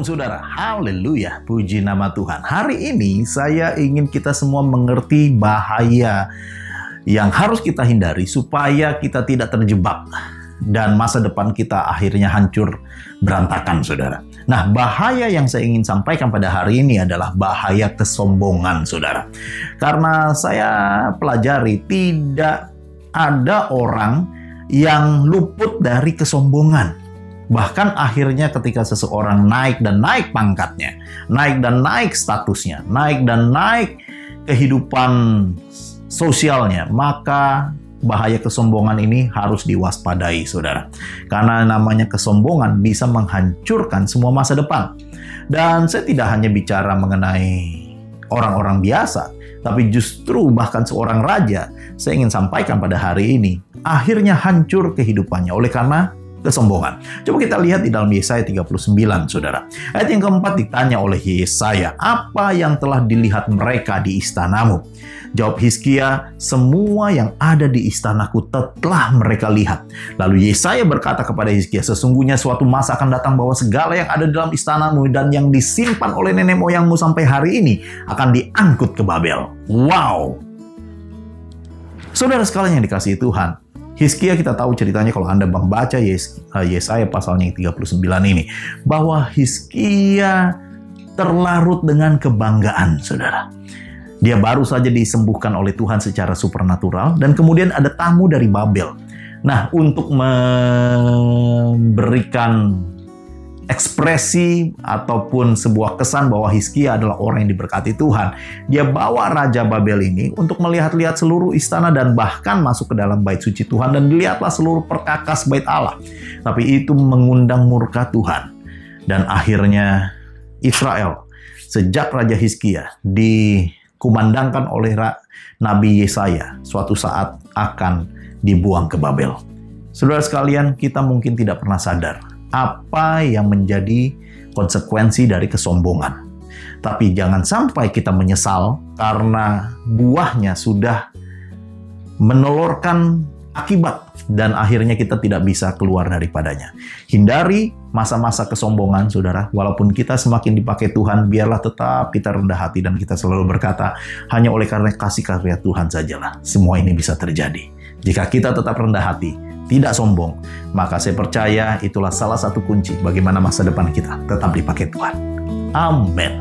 Shalom saudara, haleluya, puji nama Tuhan. Hari ini saya ingin kita semua mengerti bahaya yang harus kita hindari supaya kita tidak terjebak dan masa depan kita akhirnya hancur berantakan saudara. Nah, bahaya yang saya ingin sampaikan pada hari ini adalah bahaya kesombongan saudara. Karena saya pelajari tidak ada orang yang luput dari kesombongan. Bahkan akhirnya ketika seseorang naik dan naik pangkatnya, naik dan naik statusnya, naik dan naik kehidupan sosialnya, maka bahaya kesombongan ini harus diwaspadai, saudara. Karena namanya kesombongan bisa menghancurkan semua masa depan. Dan saya tidak hanya bicara mengenai orang-orang biasa, tapi justru bahkan seorang raja, saya ingin sampaikan pada hari ini, akhirnya hancur kehidupannya oleh karena kesombongan. Coba kita lihat di dalam Yesaya 39, saudara. Ayat yang keempat ditanya oleh Yesaya, apa yang telah dilihat mereka di istanamu? Jawab Hizkia, semua yang ada di istanaku telah mereka lihat. Lalu Yesaya berkata kepada Hizkia, sesungguhnya suatu masa akan datang bahwa segala yang ada di dalam istanamu dan yang disimpan oleh nenek moyangmu sampai hari ini akan diangkut ke Babel. Wow! Saudara sekalian yang dikasihi Tuhan, Hizkia kita tahu ceritanya kalau Anda membaca Yesaya pasalnya yang 39 ini, bahwa Hizkia terlarut dengan kebanggaan, saudara. Dia baru saja disembuhkan oleh Tuhan secara supernatural, dan kemudian ada tamu dari Babel. Nah, untuk memberikan ekspresi ataupun sebuah kesan bahwa Hizkia adalah orang yang diberkati Tuhan, dia bawa Raja Babel ini untuk melihat-lihat seluruh istana dan bahkan masuk ke dalam bait suci Tuhan, dan dilihatlah seluruh perkakas bait Allah. Tapi itu mengundang murka Tuhan. Dan akhirnya Israel, sejak Raja Hizkia dikumandangkan oleh Nabi Yesaya, suatu saat akan dibuang ke Babel. Saudara sekalian, kita mungkin tidak pernah sadar apa yang menjadi konsekuensi dari kesombongan. Tapi jangan sampai kita menyesal karena buahnya sudah menelurkan akibat dan akhirnya kita tidak bisa keluar daripadanya. Hindari masa-masa kesombongan, saudara. Walaupun kita semakin dipakai Tuhan, biarlah tetap kita rendah hati dan kita selalu berkata, hanya oleh karena kasih karunia Tuhan sajalah semua ini bisa terjadi. Jika kita tetap rendah hati, tidak sombong, maka saya percaya itulah salah satu kunci bagaimana masa depan kita tetap dipakai Tuhan. Amin.